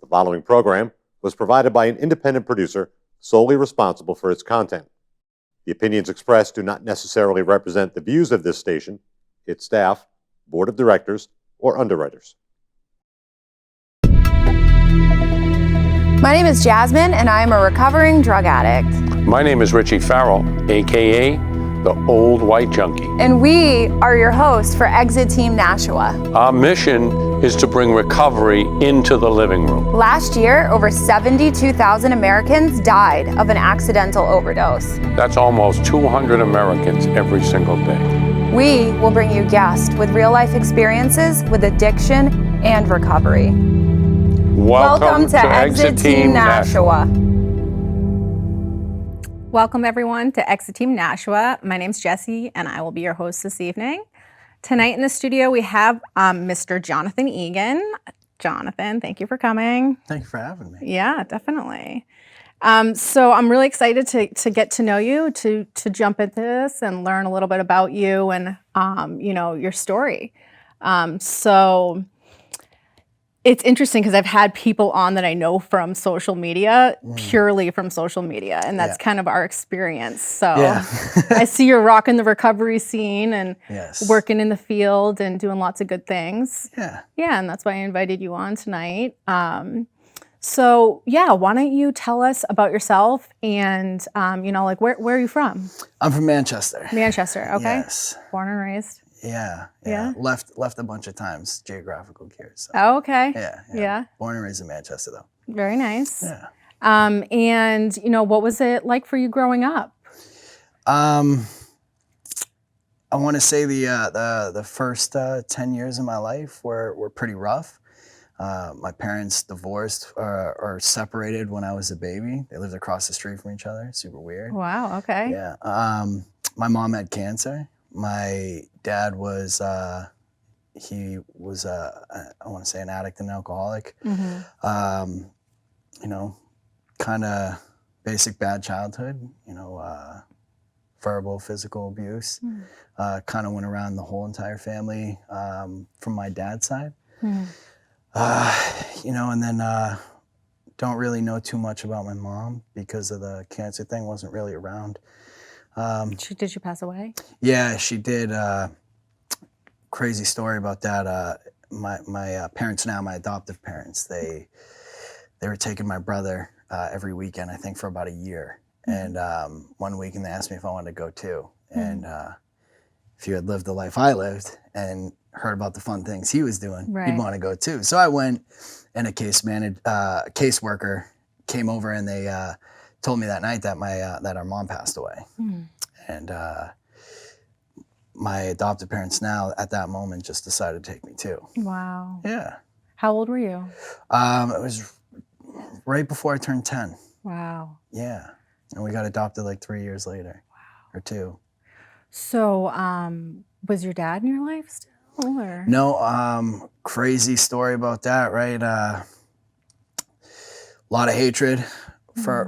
The following program was provided by an independent producer solely responsible for its content. The opinions expressed do not necessarily represent the views of this station, its staff, board of directors, or underwriters. My name is Jasmine, and I am a recovering drug addict. My name is Richie Farrell, aka the Old White Junkie. And we are your hosts for Exit Team Nashua. Our mission is to bring recovery into the living room. Last year, over 72,000 Americans died of an accidental overdose. That's almost 200 Americans every single day. We will bring you guests with real-life experiences with addiction and recovery. Welcome to Exit Team Nashua. Welcome everyone to Exit Team Nashua. My name's Jessie and I will be your host this evening. Tonight in the studio we have Mr. Jonathan Egan. Jonathan, thank you for coming. Thank you for having me. Yeah, definitely. So I'm really excited to get to know you, to jump into this and learn a little bit about you and your story. So it's interesting because I've had people on that I know from social media, purely from social media, and that's kind of our experience. So I see you're rocking the recovery scene and working in the field and doing lots of good things. Yeah, and that's why I invited you on tonight. So why don't you tell us about yourself and, where are you from? I'm from Manchester. Manchester, okay. Yes. Born and raised. Yeah. Left a bunch of times, geographical cues. So. Oh, okay. Yeah. Born and raised in Manchester, though. Very nice. Yeah. And what was it like for you growing up? I want to say the first 10 years of my life were pretty rough. My parents divorced or separated when I was a baby. They lived across the street from each other. Super weird. Wow. Okay. Yeah. My mom had cancer. My dad was, I want to say an addict and alcoholic. Mm-hmm. Kind of basic bad childhood, verbal, physical abuse. Kind of went around the whole entire family from my dad's side. Mm-hmm. And then don't really know too much about my mom because of the cancer thing, wasn't really around. Did she pass away? Yeah, she did. Crazy story about that. My parents now, my adoptive parents, they were taking my brother every weekend, I think for about a year. Mm-hmm. And one weekend they asked me if I wanted to go too. Mm-hmm. And if you had lived the life I lived and heard about the fun things he was doing, you'd want to go too. So I went, and a caseworker came over and they told me that night that that our mom passed away. Mm. And my adoptive parents now at that moment just decided to take me too. Wow. Yeah. How old were you? It was right before I turned 10. Wow. Yeah. And we got adopted like 3 years later. Wow. Or 2. So was your dad in your life still? Or? No, crazy story about that, right? A lot of hatred for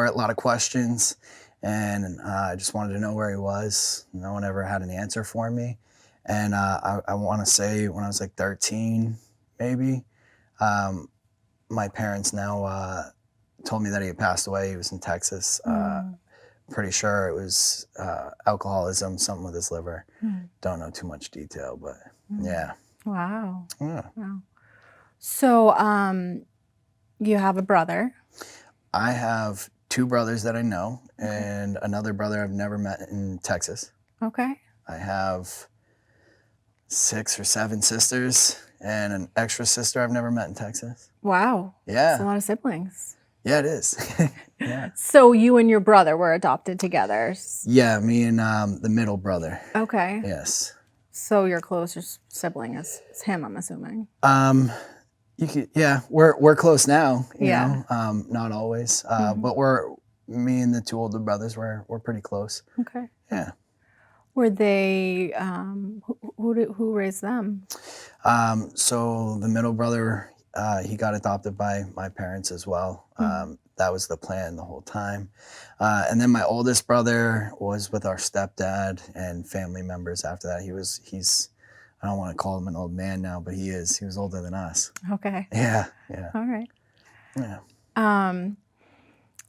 it, a lot of questions, and I just wanted to know where he was. No one ever had an answer for me, and I want to say when I was like 13, maybe, my parents now told me that he had passed away. He was in Texas. Pretty sure it was alcoholism, something with his liver. Don't know too much detail, but yeah. Wow. Yeah. Wow. So you have a brother. I have 2 brothers that I know and another brother I've never met in Texas. Okay. I have 6 or 7 sisters and an extra sister I've never met in Texas. Wow. Yeah. That's a lot of siblings. Yeah, it is. Yeah. So you and your brother were adopted together? Yeah, me and the middle brother. Okay. Yes. So your closest sibling is him, I'm assuming. We're close now. You Yeah. know? Not always, but me and the 2 older brothers we're pretty close. Okay. Yeah. Were they who raised them? So the middle brother, he got adopted by my parents as well. That was the plan the whole time. And then my oldest brother was with our stepdad and family members after that. He's I don't want to call him an old man now, but he is. He was older than us. Okay. Yeah. All right. Yeah.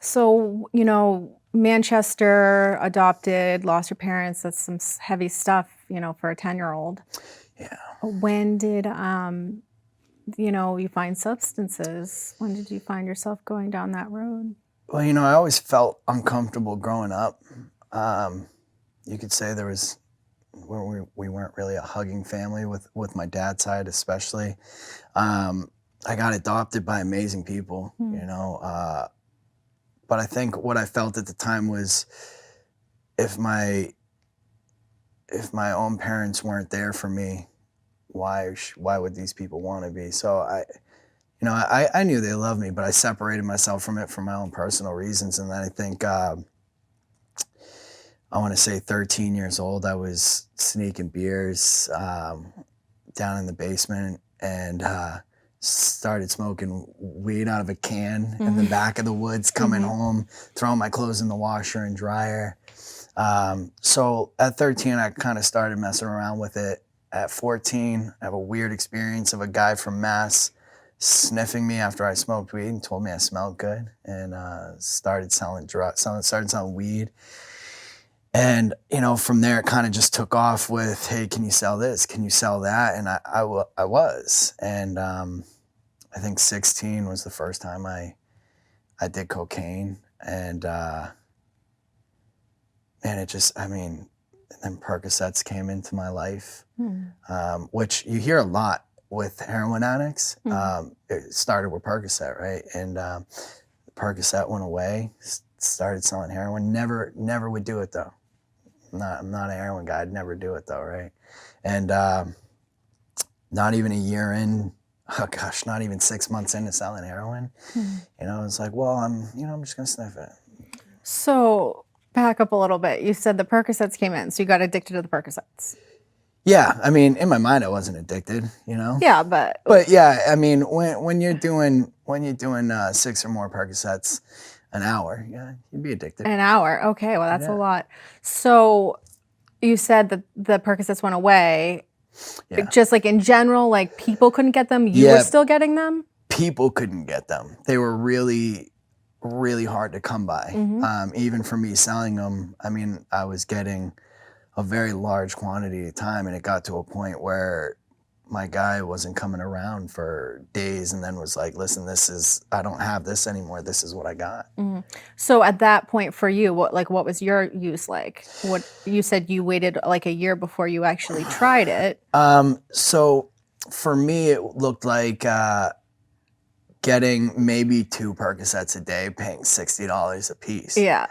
So, you know, Manchester, adopted, lost your parents. That's some heavy stuff, you know, for a 10-year-old. Yeah. When did, you know, you find substances? When did you find yourself going down that road? Well, you know, I always felt uncomfortable growing up. You could say there was, we weren't really a hugging family with my dad's side, especially. I got adopted by amazing people, you know, but I think what I felt at the time was if my own parents weren't there for me, why would these people want to be? So I knew they loved me, but I separated myself from it for my own personal reasons. And then I think, I want to say 13 years old, I was sneaking beers down in the basement and started smoking weed out of a can in the back of the woods, coming home, throwing my clothes in the washer and dryer. So at 13, I kind of started messing around with it. At 14, I have a weird experience of a guy from Mass sniffing me after I smoked weed and told me I smelled good, and started selling weed. And, you know, from there, it kind of just took off with, hey, can you sell this? Can you sell that? And I was. And I think 16 was the first time I did cocaine. And it just, I mean, then Percocets came into my life, which you hear a lot with heroin addicts. It started with Percocet, right? And Percocet went away, started selling heroin. Never would do it though. I'm not a heroin guy. I'd never do it though, right? And not even a year in, not even 6 months into selling heroin, you know, it's like, well, I'm just gonna sniff it. So back up a little bit. You said the Percocets came in, so you got addicted to the Percocets. Yeah, I mean, in my mind, I wasn't addicted, you know. Yeah, but yeah, I mean, when you're doing 6 or more Percocets an hour, yeah, you'd be addicted. An hour, okay, well that's a lot. So you said that the Percocets went away. Yeah. Just like in general, like people couldn't get them. You were still getting them. People couldn't get them. They were really, really hard to come by. Even for me selling them, I mean, I was getting a very large quantity at a time, and it got to a point where my guy wasn't coming around for days and then was like, listen, I don't have this anymore. This is what I got. So at that point for you, what was your use like? What you said you waited like a year before you actually tried it. So for me, it looked like getting maybe 2 Percocets a day, paying $60 a piece. Yeah.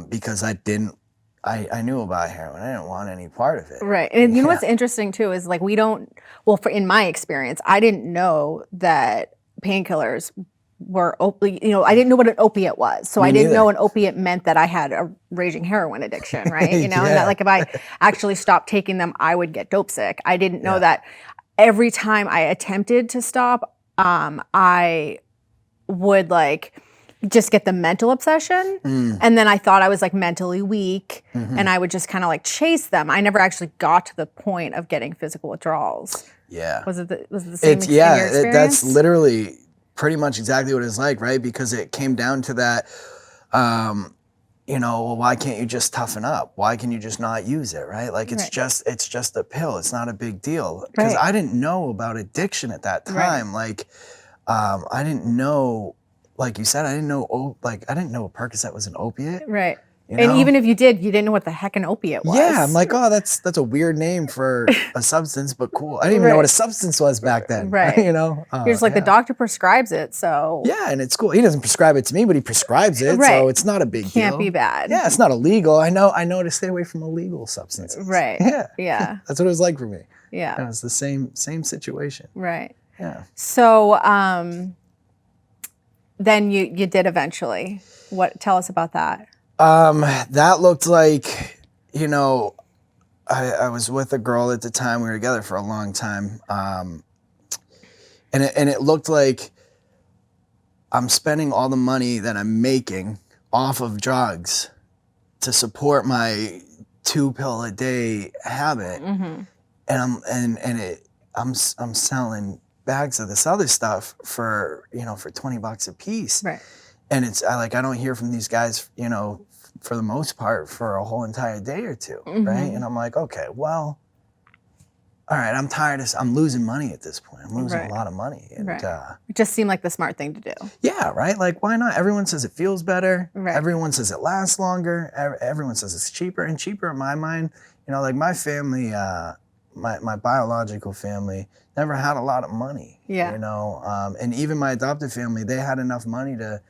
Because I knew about heroin. I didn't want any part of it. Right. And you know what's interesting too is like in my experience, I didn't know that painkillers were I didn't know what an opiate was. So I didn't know an opiate meant that I had a raging heroin addiction, right? You know, and that like if I actually stopped taking them, I would get dope sick. I didn't know that every time I attempted to stop, I would like just get the mental obsession. And then I thought I was like mentally weak and I would just kind of like chase them. I never actually got to the point of getting physical withdrawals. Yeah. Was it the same in your experience? That's literally pretty much exactly what it's like, right? Because it came down to that, well, why can't you just toughen up? Why can you just not use it, right? Like it's just a pill. It's not a big deal. Because I didn't know about addiction at that time. Like I didn't know, like you said, I didn't know a Percocet was an opiate. Right. You know? And even if you did, you didn't know what the heck an opiate was. Yeah, I'm like, oh, that's a weird name for a substance, but cool. I didn't even know what a substance was back then. Right. You know? You're just like, the doctor prescribes it, so. Yeah, and it's cool. He doesn't prescribe it to me, but he prescribes it, so it's not a big deal. Can't be bad. Yeah, it's not illegal. I know to stay away from illegal substances. Right. Yeah. Yeah. That's what it was like for me. Yeah. It was the same situation. Right. Yeah. So then you did eventually. Tell us about that. That looked like, I was with a girl at the time. We were together for a long time. And it looked like I'm spending all the money that I'm making off of drugs to support my 2 pill a day habit. I'm selling bags of this other stuff for, for $20 a piece. Right. And I don't hear from these guys, for the most part for a whole entire day or two. Right. And I'm like, okay, well, all right, I'm tired of, I'm losing money at this point. I'm losing a lot of money. And, it just seemed like the smart thing to do. Yeah, right? Like, why not? Everyone says it feels better. Right. Everyone says it lasts longer. Everyone says it's cheaper. And cheaper in my mind, like my family, my biological family never had a lot of money. Yeah. And even my adopted family, they had enough money to,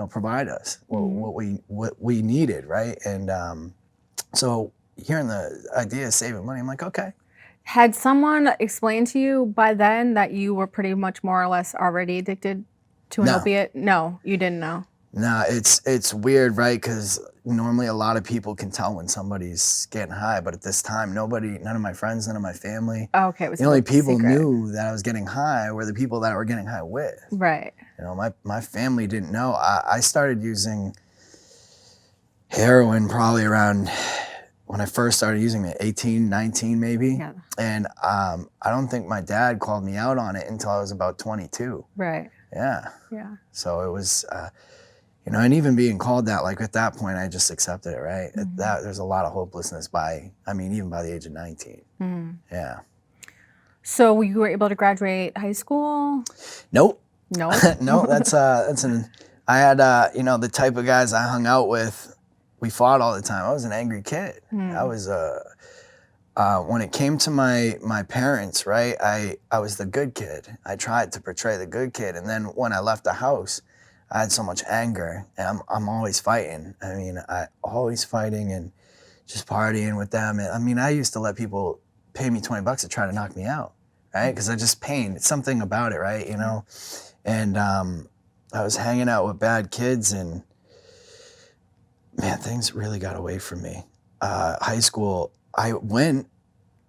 provide us what we needed, right? And so hearing the idea of saving money, I'm like, okay. Had someone explained to you by then that you were pretty much more or less already addicted to an opiate? No, you didn't know. No, it's weird, right? Because normally a lot of people can tell when somebody's getting high, but at this time, none of my friends, none of my family. Oh, okay, it was the only people secret. knew that I was getting high were the people that I were getting high with. Right. My family didn't know. I started using heroin probably around when I first started using it, 18, 19 maybe. Yeah. And I don't think my dad called me out on it until I was about 22. Right. Yeah. Yeah. So it was, and even being called that, like at that point, I just accepted it, right? There's a lot of hopelessness even by the age of 19. Yeah. So you were able to graduate high school? Nope. No. No, I had, the type of guys I hung out with, we fought all the time. I was an angry kid. I was, when it came to my parents, right, I was the good kid. I tried to portray the good kid. And then when I left the house, I had so much anger, and I'm always fighting. I always fighting and just partying with them. And I used to let people pay me $20 to try to knock me out, right? Because I just pain. It's something about it, right? And I was hanging out with bad kids, and man, things really got away from me. High school, I went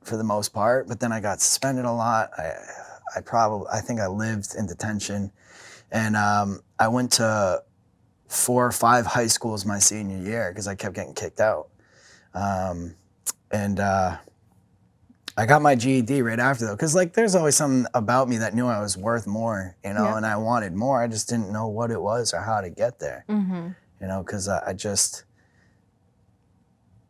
for the most part, but then I got suspended a lot. I think I lived in detention. And I went to 4 or 5 high schools my senior year because I kept getting kicked out. And I got my GED right after, though, because there's always something about me that knew I was worth more, and I wanted more. I just didn't know what it was or how to get there, because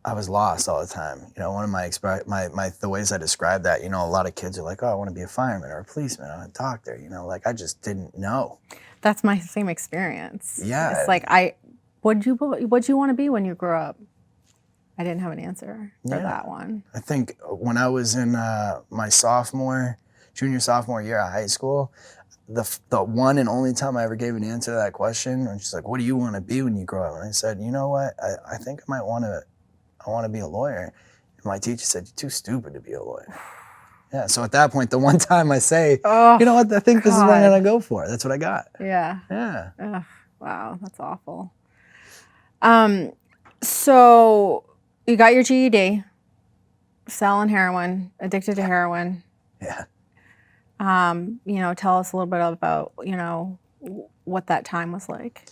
I was lost all the time. One of the ways I describe that, a lot of kids are like, oh, I want to be a fireman or a policeman or a doctor, I just didn't know. That's my same experience. Yeah. It's like, what'd you want to be when you grew up? I didn't have an answer for that one. I think when I was in my junior, sophomore year of high school, the one and only time I ever gave an answer to that question, and she's like, what do you want to be when you grow up? And I said, you know what? I think I want to be a lawyer. And my teacher said, you're too stupid to be a lawyer. Yeah, so at that point, the one time I say, you know what, I think this is what I'm going to go for. That's what I got. Yeah. Yeah. Ugh, wow, that's awful. So you got your GED, selling heroin, addicted to heroin. Yeah. Tell us a little bit about, what that time was like.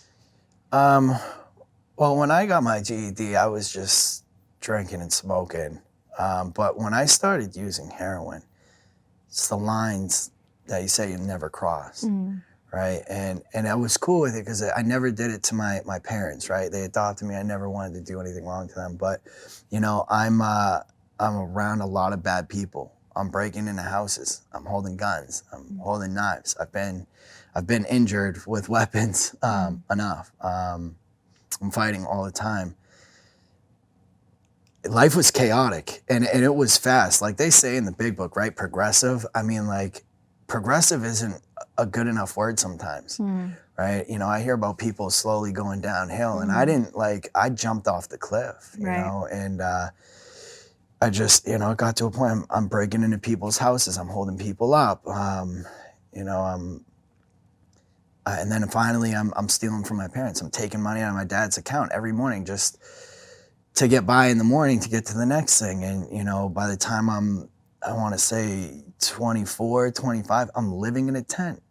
Well, when I got my GED, I was just drinking and smoking. But when I started using heroin, it's the lines that you say you never cross, right? And I was cool with it because I never did it to my parents, right? They adopted me. I never wanted to do anything wrong to them. But, I'm around a lot of bad people. I'm breaking into houses. I'm holding guns. I'm holding knives. I've been injured with weapons enough. I'm fighting all the time. Life was chaotic and it was fast. Like they say in the big book, right? Progressive. Progressive isn't a good enough word sometimes, right? I hear about people slowly going downhill, and I jumped off the cliff, you know, and I just, it got to a point I'm breaking into people's houses. I'm holding people up, and then finally I'm stealing from my parents. I'm taking money out of my dad's account every morning just to get by in the morning to get to the next thing. And, by the time I want to say 24, 25, I'm living in a tent.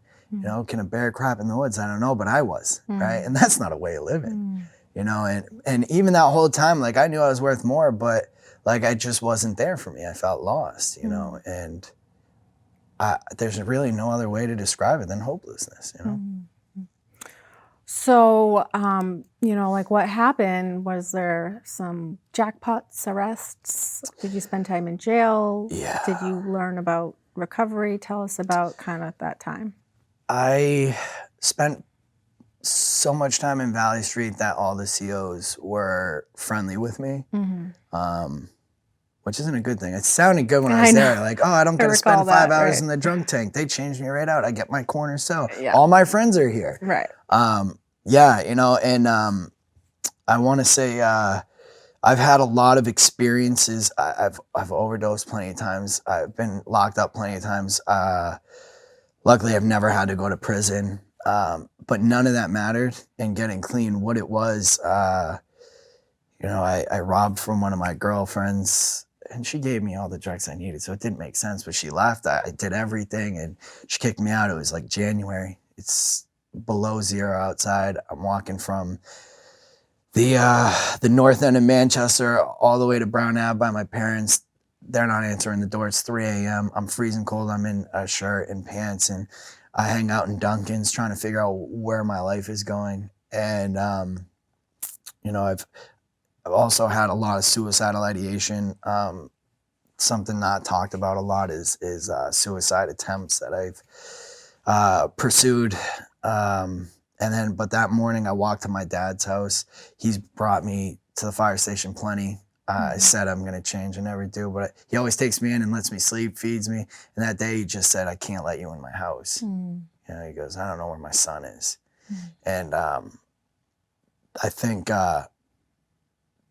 Can a bear crap in the woods? I don't know, but I was, right? And that's not a way of living, and even that whole time, I knew I was worth more, but like I just wasn't there for me. I felt lost, you know, and there's really no other way to describe it than hopelessness, you know. So, you know, like what happened? Was there some jackpots, arrests? Did you spend time in jail? Yeah. Did you learn about recovery? Tell us about kind of that time. I spent so much time in Valley Street that all the COs were friendly with me, which isn't a good thing. It sounded good when I was there. Like, oh, I don't got to spend 5 hours in the drunk tank. They changed me right out. I get my corner cell. All my friends are here. Right. Yeah, you know, and I want to say I've had a lot of experiences. I've overdosed plenty of times. I've been locked up plenty of times. Luckily, I've never had to go to prison. But none of that mattered in getting clean. What it was, you know, I robbed from one of my girlfriends, and she gave me all the drugs I needed, so it didn't make sense. But she left. I did everything, and she kicked me out. It was like January. It's below 0 outside. I'm walking from the north end of Manchester all the way to Brown Ave by my parents. They're not answering the door. It's 3 a.m. I'm freezing cold. I'm in a shirt and pants, and I hang out in Dunkin's trying to figure out where my life is going. And, you know, I've also had a lot of suicidal ideation. Something not talked about a lot is suicide attempts that I've pursued. But that morning I walked to my dad's house. He's brought me to the fire station plenty. I said I'm going to change. I never do, but he always takes me in and lets me sleep, feeds me. And that day he just said, I can't let you in my house. You know, he goes, I don't know where my son is. And I think that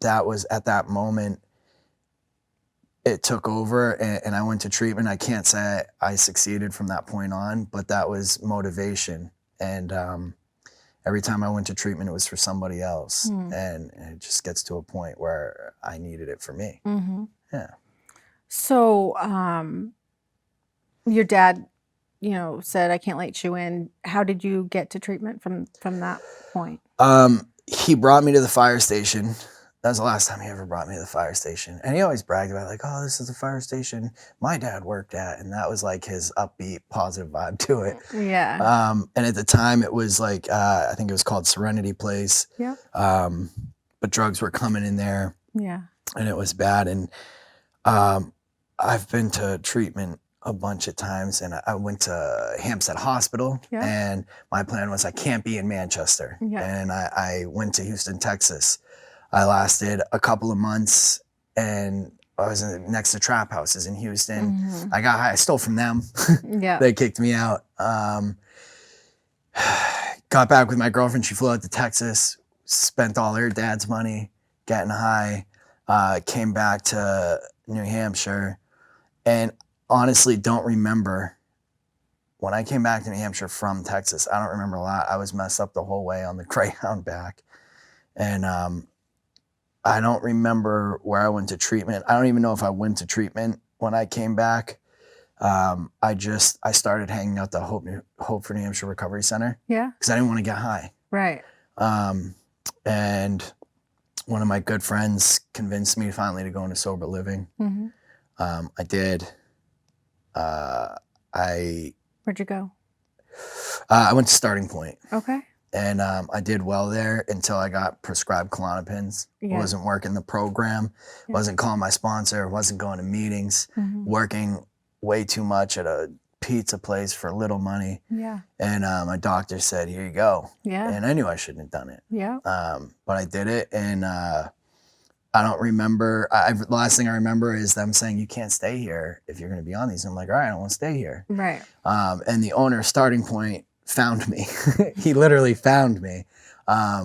was at that moment, it took over and I went to treatment. I can't say I succeeded from that point on, but that was motivation. And every time I went to treatment, it was for somebody else. And it just gets to a point where I needed it for me. Yeah. So your dad, you know, said, I can't let you in. How did you get to treatment from that point? He brought me to the fire station. That was the last time he ever brought me to the fire station. And he always bragged about like, oh, this is the fire station my dad worked at. And that was like his upbeat, positive vibe to it. Yeah. And at the time it was like, I think it was called Serenity Place. Yeah. But drugs were coming in there. Yeah. And it was bad. And I've been to treatment a bunch of times, and I went to Hampstead Hospital, and my plan was I can't be in Manchester. And I went to Houston, Texas. I lasted a couple of months, and I was next to trap houses in Houston. I got high. I stole from them. They kicked me out. Got back with my girlfriend. She flew out to Texas, spent all her dad's money getting high, came back to New Hampshire, and honestly don't remember when I came back to New Hampshire from Texas. I don't remember a lot. I was messed up the whole way on the Greyhound back. And I don't remember where I went to treatment. I don't even know if I went to treatment when I came back. I started hanging out the Hope for New Hampshire Recovery Center. Because I didn't want to get high. Right. And one of my good friends convinced me finally to go into sober living. I did. Where'd you go? I went to Starting Point. Okay. And I did well there until I got prescribed Klonopins. Wasn't working the program, wasn't calling my sponsor, wasn't going to meetings, working way too much at a pizza place for little money. And my doctor said, here you go. And I knew I shouldn't have done it. But I did it, and I don't remember. The last thing I remember is them saying, you can't stay here if you're going to be on these. And I'm like, all right, I don't want to stay here. Right. And the owner of Starting Point found me. He literally found me. I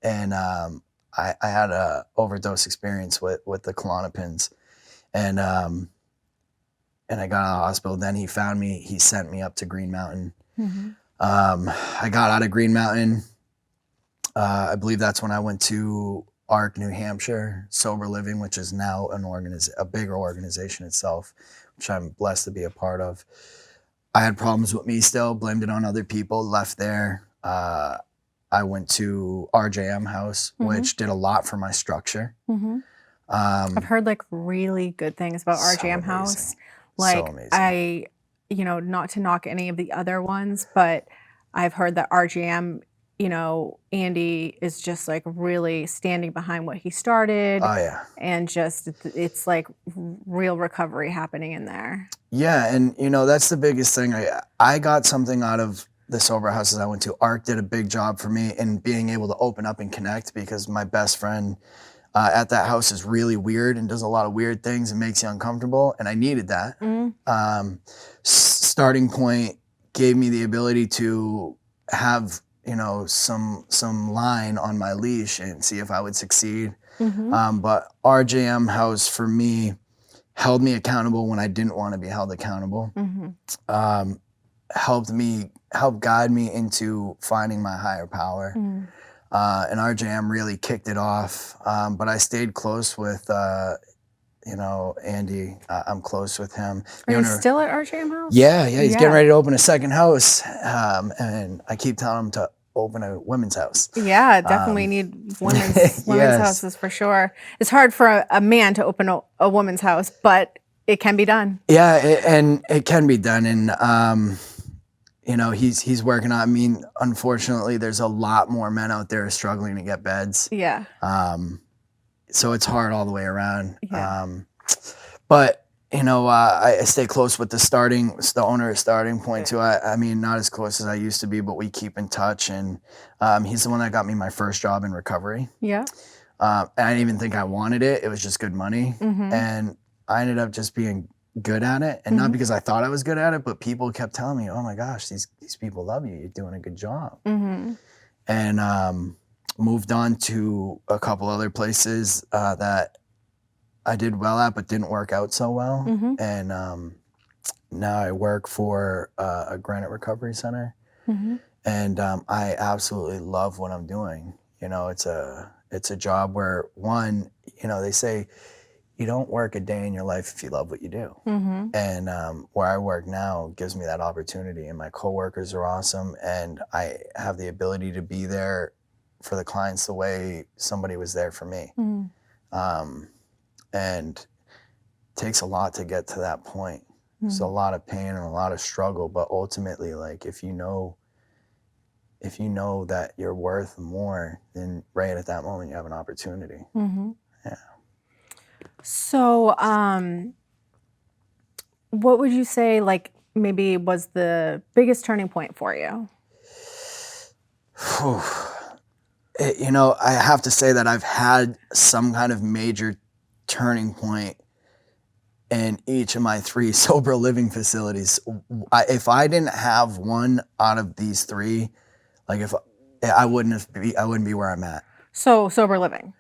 had a overdose experience with the Klonopins. And I got out of the hospital. Then he found me. He sent me up to Green Mountain. I got out of Green Mountain. I believe that's when I went to ARC New Hampshire Sober Living, which is now a bigger organization itself, which I'm blessed to be a part of. I had problems with me still, blamed it on other people, left there. I went to RJM House, which did a lot for my structure. I've heard like really good things about our So jam amazing. house. So Like amazing. not to knock any of the other ones, but I've heard that our jam, Andy is just like really standing behind what he started, Oh yeah. and just it's like real recovery happening in there. Yeah, and that's the biggest thing. I got something out of the sober houses I went to. ARC did a big job for me in being able to open up and connect, because my best friend at that house is really weird and does a lot of weird things and makes you uncomfortable, and I needed that. Starting Point gave me the ability to have some line on my leash and see if I would succeed. But our jam house for me held me accountable when I didn't want to be held accountable. Helped guide me into finding my higher power. And our jam really kicked it off. But I stayed close with, Andy. I'm close with him. Are you still at our jam house? Yeah. He's getting ready to open a second house. And I keep telling him to open a women's house. Yeah, definitely need women's Yes. houses for sure. It's hard for a man to open a woman's house, but it can be done. Yeah, and it can be done. And, he's working on, I mean, unfortunately, there's a lot more men out there struggling to get beds. Yeah. So it's hard all the way around. Yeah. But, I stay close with the owner of Starting Point too. I mean, not as close as I used to be, but we keep in touch. And he's the one that got me my first job in recovery. Yeah. And I didn't even think I wanted it. It was just good money. And I ended up just being good at it. And not because I thought I was good at it, but people kept telling me, oh my gosh, these people love you. You're doing a good job. And moved on to a couple other places that I did well at, but didn't work out so well. And now I work for a Granite Recovery Center. And I absolutely love what I'm doing. It's a job where, one, they say you don't work a day in your life if you love what you do. And where I work now gives me that opportunity, and my coworkers are awesome, and I have the ability to be there for the clients the way somebody was there for me. And it takes a lot to get to that point. It's a lot of pain and a lot of struggle, but ultimately, like, if you know that you're worth more, then right at that moment you have an opportunity. Yeah. So, what would you say, like, maybe was the biggest turning point for you? I have to say that I've had some kind of major turning point in each of my 3 sober living facilities. If I didn't have one out of these 3, like, I wouldn't be where I'm at. So sober living.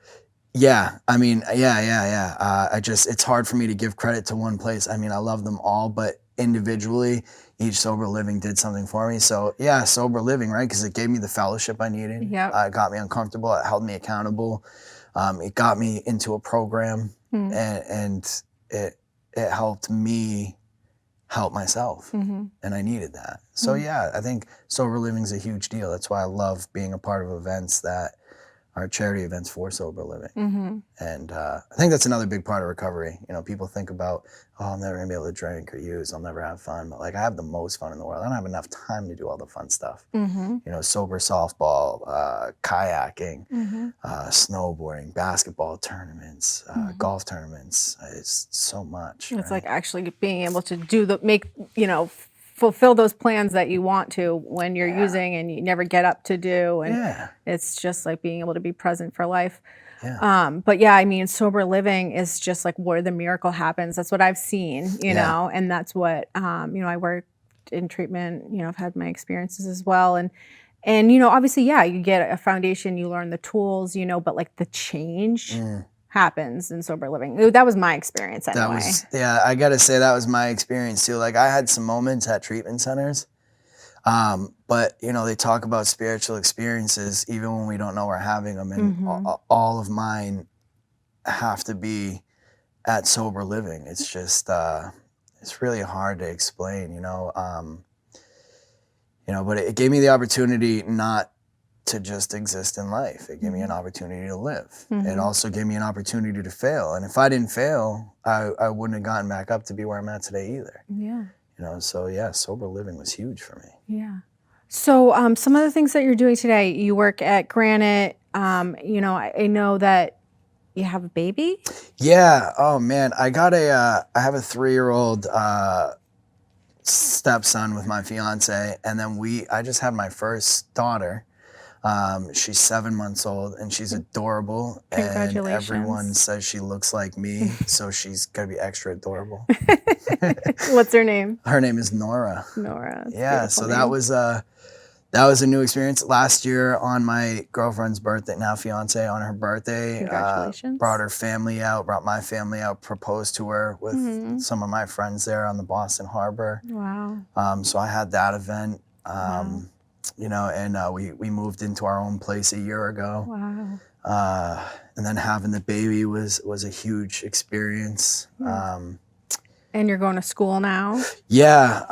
Yeah, I mean, yeah. It's hard for me to give credit to one place. I mean, I love them all, but individually, each sober living did something for me. So yeah, sober living, right? Because it gave me the fellowship I needed. Yeah. It got me uncomfortable. It held me accountable. It got me into a program, and it helped me help myself, and I needed that. So yeah, I think sober living is a huge deal. That's why I love being a part of events that are charity events for sober living. And I think that's another big part of recovery. People think about, oh, I'm never gonna be able to drink or use, I'll never have fun. But like, I have the most fun in the world. I don't have enough time to do all the fun stuff. Sober softball, kayaking, snowboarding, basketball tournaments, golf tournaments. It's so much. It's right? like actually being able to fulfill those plans that you want to when you're using and you never get up to do. And it's just like being able to be present for life. But yeah, I mean, sober living is just like where the miracle happens. That's what I've seen, you know, and that's what, I worked in treatment, I've had my experiences as well. And obviously, you get a foundation, you learn the tools, but like the change happens in sober living. That was my experience anyway. I gotta say that was my experience too. Like, I had some moments at treatment centers, but they talk about spiritual experiences even when we don't know we're having them, and all of mine have to be at sober living. It's just it's really hard to explain, but it gave me the opportunity not to just exist in life. It gave me an opportunity to live. Mhm. It also gave me an opportunity to fail. And if I didn't fail, I wouldn't have gotten back up to be where I'm at today either. Yeah. You know, so yeah, sober living was huge for me. Yeah. So some of the things that you're doing today, you work at Granite. You know, I know that you have a baby. Yeah. Oh man, I have a 3-year-old stepson with my fiance, and then I just had my first daughter. She's 7 months old, and she's adorable. Congratulations. And everyone says she looks like me, so she's gonna be extra adorable. What's her name? Her name is Nora. Nora. That's a Yeah, beautiful so name. that was a new experience. Last year on my girlfriend's birthday, now fiance, on her birthday, Congratulations. brought her family out, brought my family out, proposed to her with Mhm. some of my friends there on the Boston Harbor. Wow. So I had that event, Wow. you know, and we moved into our own place a year ago. Wow. And then having the baby was a huge experience. Yeah. And you're going to school now? Yeah,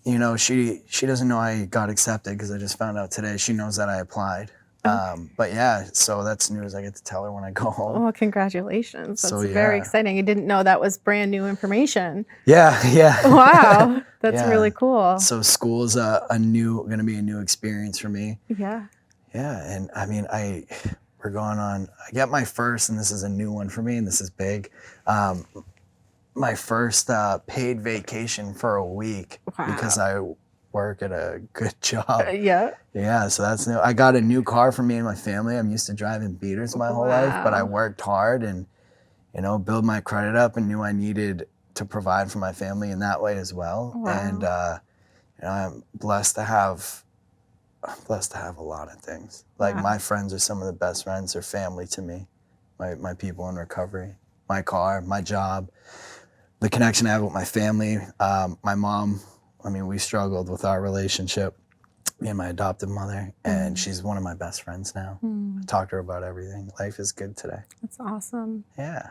you know, she doesn't know I got accepted because I just found out today. She knows that I applied. But yeah, so that's news I get to tell her when I go home. Oh, congratulations. That's So, very yeah. exciting. I didn't know that was brand new information. Yeah. Wow. That's Yeah. really cool. So school's gonna be a new experience for me. Yeah. Yeah, and I mean, I get my first, and this is a new one for me, and this is big. My first paid vacation for a week because I work at a good job. Yeah. Yeah, so that's new. I got a new car for me and my family. I'm used to driving beaters my whole life, but I Wow. worked hard and, you know, build my credit up and knew I needed to provide for my family in that way as well. Wow. And, you know, I'm blessed to have a lot of things. Like Wow. my friends are some of the best friends. They're family to me. My people in recovery, my car, my job, the connection I have with my family, my mom. I mean, we struggled with our relationship, me and my adoptive mother, and she's one of my best friends now. I talk to her about everything. Life is good today. That's awesome. Yeah.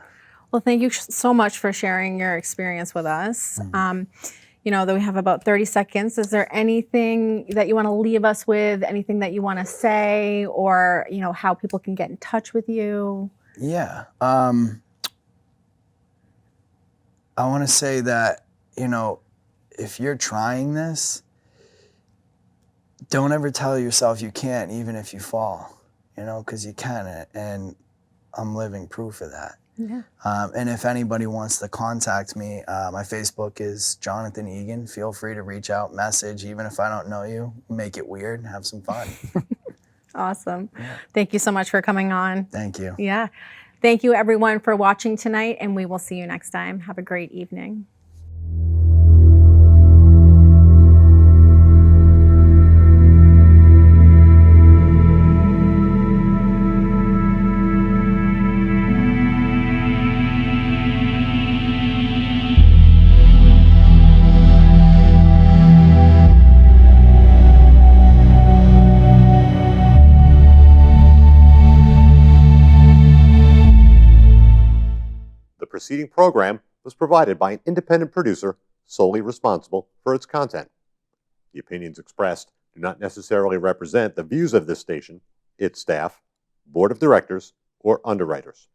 Well, thank you so much for sharing your experience with us. You know, that we have about 30 seconds. Is there anything that you want to leave us with? Anything that you want to say, or, you know, how people can get in touch with you? Yeah. I want to say that, you know, if you're trying this, don't ever tell yourself you can't, even if you fall, you know, because you can. And I'm living proof of that. Yeah. And if anybody wants to contact me, my Facebook is Jonathan Egan. Feel free to reach out, message, even if I don't know you. Make it weird and have some fun. Awesome. Thank you so much for coming on. Thank you. Yeah. Thank you, everyone, for watching tonight, and we will see you next time. Have a great evening. The preceding program was provided by an independent producer solely responsible for its content. The opinions expressed do not necessarily represent the views of this station, its staff, board of directors, or underwriters.